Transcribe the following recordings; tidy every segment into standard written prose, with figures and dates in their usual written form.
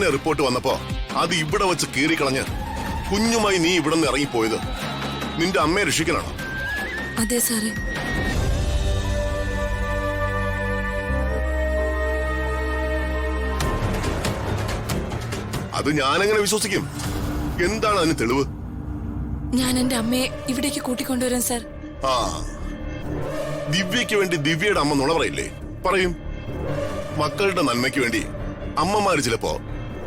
DNA report വന്നപ്പോ അത് ഇവിടെ വെച്ച് കീറിക്കളഞ്ഞ് കുഞ്ഞുമായി നീ ഇവിടെ നിന്ന് ഇറങ്ങിപ്പോയത് നിന്റെ അമ്മയെ രക്ഷിക്കാനാണോ? അതെ സാറേ. അത് ഞാനെങ്ങനെ വിശ്വസിക്കും? എന്താണ് അതിന് തെളിവ്? ഞാൻ എന്റെ അമ്മയെ ഇവിടേക്ക് കൂട്ടിക്കൊണ്ടുവരാൻ സാർ. ആ, ദിവ്യയ്ക്ക് വേണ്ടി ദിവ്യയുടെ അമ്മ നുണ പറയില്ലേ? പറയും. മക്കളുടെ നന്മയ്ക്ക് വേണ്ടി അമ്മമാര് ചിലപ്പോ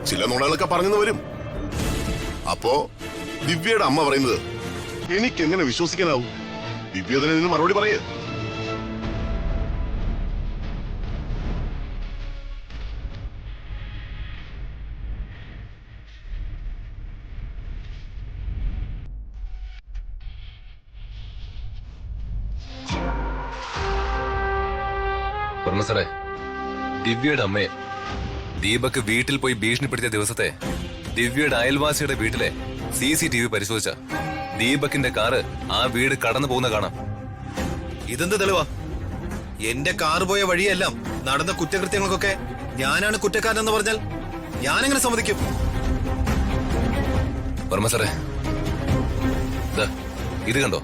ചില നുണകളൊക്കെ പറഞ്ഞെന്ന് വരും. അപ്പോ ദിവ്യയുടെ അമ്മ പറയുന്നത് എനിക്കെങ്ങനെ വിശ്വസിക്കാനാവും? ദിവ്യ അതിന് മറുപടി പറയേ. സാറേ, ദിവ്യയുടെ അമ്മയെ ദീപക് വീട്ടിൽ പോയി ഭീഷണിപ്പെടുത്തിയ ദിവസത്തെ ദിവ്യയുടെ അയൽവാസിയുടെ വീട്ടിലെ CCTV പരിശോധിച്ച ദീപകിന്റെ കാറ് ആ വീട് കടന്നു പോകുന്ന കാണാം. ഇതെന്ത് തെളിവാ? എന്റെ കാറ് പോയ വഴിയെല്ലാം നടന്ന കുറ്റകൃത്യങ്ങൾക്കൊക്കെ ഞാനാണ് കുറ്റക്കാരനെന്ന് പറഞ്ഞാൽ ഞാനെങ്ങനെ സമ്മതിക്കും? വർമ്മ സാറേ, ഇത് കണ്ടോ?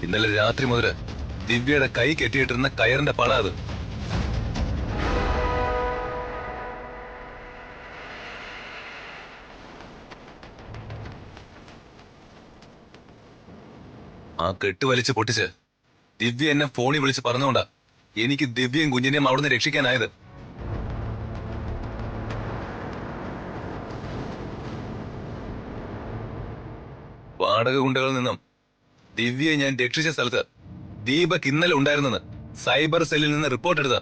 ഇന്നലെ രാത്രി മുതൽ ദിവ്യയുടെ കൈ കെട്ടിയിട്ടിരുന്ന കയറിന്റെ പട അത്. ആ കെട്ട് വലിച്ച് പൊട്ടിച്ച് ദിവ്യ എന്നെ ഫോണിൽ വിളിച്ച് പറഞ്ഞുകൊണ്ടാ എനിക്ക് ദിവ്യയും കുഞ്ഞിനെയും അവിടുന്ന് രക്ഷിക്കാനായത്. വാടക ഗുണ്ടകളിൽ നിന്നും ദിവ്യയെ ഞാൻ രക്ഷിച്ച സ്ഥലത്ത് ദീപക് ഇന്നലെ ഉണ്ടായിരുന്നെന്ന് സൈബർ സെല്ലിൽ നിന്ന് റിപ്പോർട്ട് എടുത്ത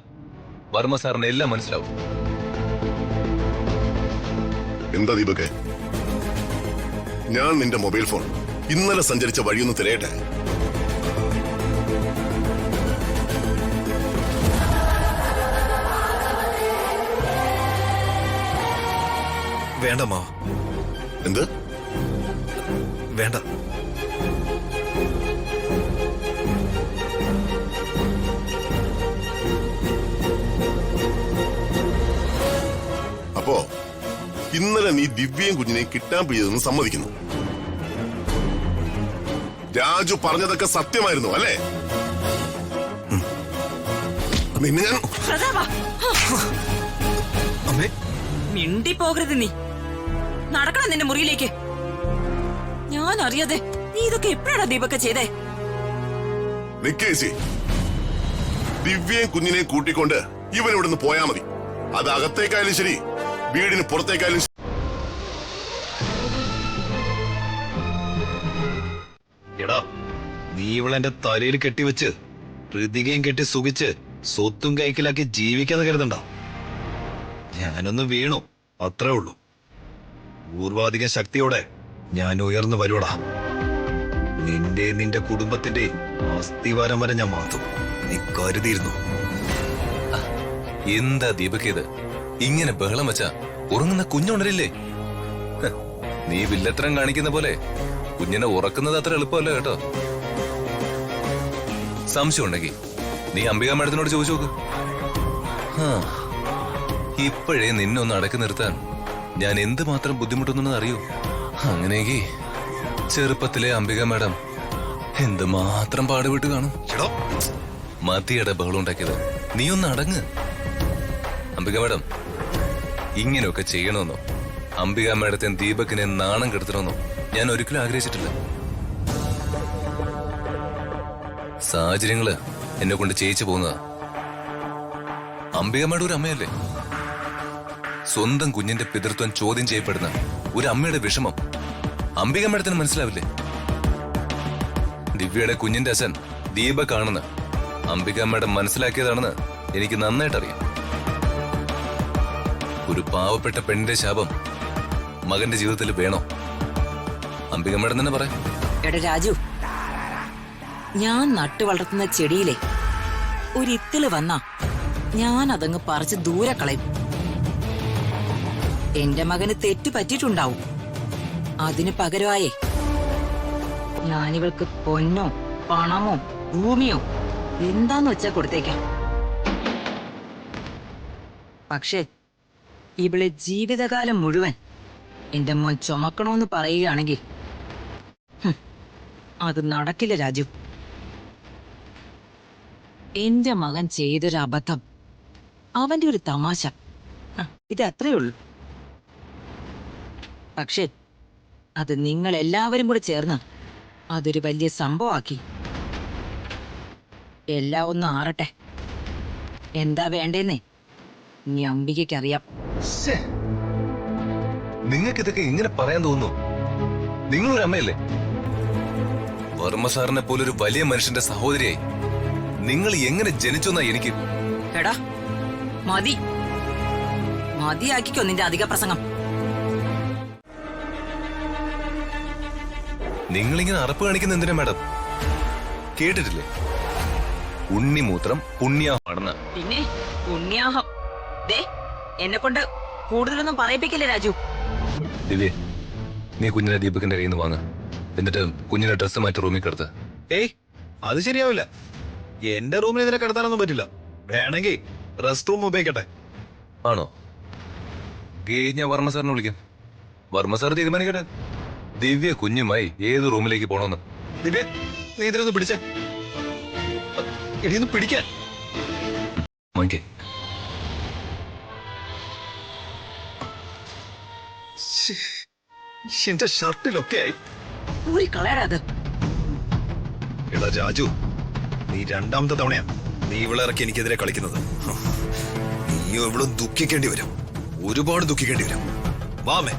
വർമ്മ സാറിന് എല്ലാം മനസ്സിലാവും. എന്താ ദീപകെ, ഞാൻ നിന്റെ മൊബൈൽ ഫോൺ ഇന്നലെ സഞ്ചരിച്ച വഴിയൊന്ന് തിരയട്ടെ. വേണ്ടമ്മോ. എന്ത്? വേണ്ട. അപ്പോ ഇന്നലെ നീ ദിവ്യയും കുഞ്ഞിനെയും കിട്ടാൻ പോയതെന്ന് സമ്മതിക്കുന്നു. രാജു പറഞ്ഞതൊക്കെ സത്യമായിരുന്നു അല്ലേ? നിന്നെ ഞാൻ അമ്മേ, മിണ്ടി പോകരുത്. നീ നടക്കണം നിന്റെ മുറിയിലേക്ക്. ഞാൻ അറിയാതെ നീ ഇതൊക്കെ എപ്പോഴാണ് ദീപക ചെയ്തേ? നിക്കേച്ചി, ദിവ്യയും കുഞ്ഞിനെയും കൂട്ടിക്കൊണ്ട് ഇവൻ ഇവിടുന്ന് പോയാ മതി. അത് അകത്തേക്കായാലും ശരി, വീടിന് പുറത്തേക്കായാലും ശരി. എടാ, നീ ഇവളെന്റെ തലയിൽ കെട്ടിവെച്ച് ഹൃതികയും കെട്ടി സുഖിച്ച് സ്വത്തും കൈക്കലാക്കി ജീവിക്കാതെ കരുതണ്ട. ഞാനൊന്ന് വീണു, അത്രേ ഉള്ളൂ. പൂർവാധികം ശക്തിയോടെ ഞാൻ ഉയർന്നു വരുവടാ. നിന്റെ കുടുംബത്തിന്റെ അസ്ഥിവാരം വരെ ഞാൻ മാറ്റും. നീ കരുതിയിരുന്നു. എന്താ ദീപക് ഇത്? ഇങ്ങനെ ബഹളം വെച്ചാ ഉറങ്ങുന്ന കുഞ്ഞുണ്ടരില്ലേ? നീ വില്ലത്തരം കാണിക്കുന്ന പോലെ കുഞ്ഞിനെ ഉറക്കുന്നത് അത്ര എളുപ്പമല്ല കേട്ടോ. സംശയം ഉണ്ടെങ്കിൽ നീ അംബിക മാഡത്തിനോട് ചോദിച്ചു നോക്ക്. ഇപ്പോഴേ നിന്നെ ഒന്ന് അടക്കി നിർത്താൻ ഞാൻ എന്തുമാത്രം ബുദ്ധിമുട്ടുന്നെന്ന് അറിയൂ. അങ്ങനെയെങ്കിൽ ചെറുപ്പത്തിലെ അംബിക മാഡം എന്തുമാത്രം പാടുപെട്ട് കാണും. മതിയുടെ ബഹളം ഉണ്ടാക്കിയത്. നീ ഒന്ന് അടങ്ങ്. അംബിക മാഡം ഇങ്ങനെയൊക്കെ ചെയ്യണമെന്നോ അംബിക മാഡത്തെ ദീപകിനെ നാണം കെടുത്തണമെന്നോ ഞാൻ ഒരിക്കലും ആഗ്രഹിച്ചിട്ടില്ല. സാഹചര്യങ്ങള് എന്നെ കൊണ്ട് ചെയ്യിച്ചു പോകുന്നതാ. അംബിക മാഡം ഒരു അമ്മയല്ലേ? സ്വന്തം കുഞ്ഞിന്റെ പിതൃത്വം ചോദ്യം ചെയ്യപ്പെടുന്ന ഒരു അമ്മയുടെ വിഷമം അംബിക മാഡത്തിന് മനസ്സിലാവില്ലേ? ദിവ്യയുടെ കുഞ്ഞിന്റെ അച്ഛൻ ദീപക് ആണെന്ന് അംബിക മാഡം മനസ്സിലാക്കിയതാണെന്ന് എനിക്ക് നന്നായിട്ട് അറിയാം. ഒരു പാവപ്പെട്ട പെണ്ണിന്റെ ശാപം മകന്റെ ജീവിതത്തിൽ വേണോ? അംബിക മാഡം തന്നെ പറയാം. എടാ രാജു, ഞാൻ നട്ടു വളർത്തുന്ന ചെടിയിലെ ഒരിത്തില് വന്നാ ഞാൻ അതങ്ങ് പറിച്ച് ദൂരെ കളയും. എന്റെ മകന് തെറ്റ് പറ്റിയിട്ടുണ്ടാവും. അതിന് പകരമായേ ഞാനിവൾക്ക് പൊന്നോ പണമോ ഭൂമിയോ എന്താന്ന് വെച്ചാ കൊടുത്തേക്കാം. പക്ഷേ ഇവളെ ജീവിതകാലം മുഴുവൻ എന്റെ മോൻ ചുമക്കണോന്ന് പറയുകയാണെങ്കിൽ അത് നടക്കില്ല രാജു. എന്റെ മകൻ ചെയ്തൊരു അബദ്ധം, അവന്റെ ഒരു തമാശ, ഇത് അത്രേ ഉള്ളൂ. പക്ഷേ അത് നിങ്ങൾ എല്ലാവരും കൂടെ ചേർന്ന് അതൊരു വലിയ സംഭവമാക്കി. എല്ലാം ഒന്ന് ആറട്ടെ. എന്താ വേണ്ടേന്നേ ഇനി അംബികയ്ക്കറിയാം. നിങ്ങൾക്ക് ഇതൊക്കെ എങ്ങനെ പറയാൻ തോന്നുന്നു? നിങ്ങളൊരു അമ്മയല്ലേ? വർമ്മ സാറിനെ പോലൊരു വലിയ മനുഷ്യന്റെ സഹോദരിയായി നിങ്ങൾ എങ്ങനെ ജനിച്ചെന്നാ എനിക്ക്. എടാ മതി, മതിയാക്കിക്കോ നിന്റെ അധിക പ്രസംഗം. നിങ്ങളിങ്ങനെ അറപ്പ് കാണിക്കുന്ന എന്തിനാ മാഡം? കേട്ടിട്ടില്ലേ, ഉണ്ണിമൂത്രം പുണ്യാഹമാണെന്ന്. പിന്നെ പുണ്യാഹം. ദേ എന്നെ കൊണ്ട് കൂടുതലൊന്നും പറയിപ്പിക്കില്ലേ രാജു. ദിവ്യ, നീ കുഞ്ഞിനെ ദീപകിന്റെ കയ്യിൽ നിന്ന് വാങ്ങ. എന്നിട്ട് കുഞ്ഞിനെ ഡ്രസ്സ് മാറ്റി റൂമിൽ കിടത്ത്. ഏയ് അത് ശരിയാവില്ല. എന്റെ റൂമിൽ ഇതിനെ കിടത്താനൊന്നും പറ്റില്ല. വേണമെങ്കിൽ റെസ്റ്റ് റൂം ഉപയോഗിക്കട്ടെ. ആണോ? ഞാൻ വർമ്മ സാറിനെ വിളിക്കാം. വർമ്മ സാർ തീരുമാനിക്കട്ടെ ദിവ്യ കുഞ്ഞുമായി ഏത് റൂമിലേക്ക് പോണോന്ന്. ദിവ്യ, നീ ഇതിനൊന്ന് പിടിച്ചേ. ഇടിയൊന്ന് പിടിക്കാൻ. മോനിക്ക് എന്റെ ഷർട്ടിലൊക്കെ ആയി. ഊരി കളയടാ അത്. എടാ രാജു, നീ രണ്ടാമത്തെ തവണയാ നീ ഇവളെ ഇറക്കി എനിക്കെതിരെ കളിക്കുന്നത്. നീ ഇവളും ദുഃഖിക്കേണ്ടി വരും, ഒരുപാട് ദുഃഖിക്കേണ്ടി വരും. വാമേ.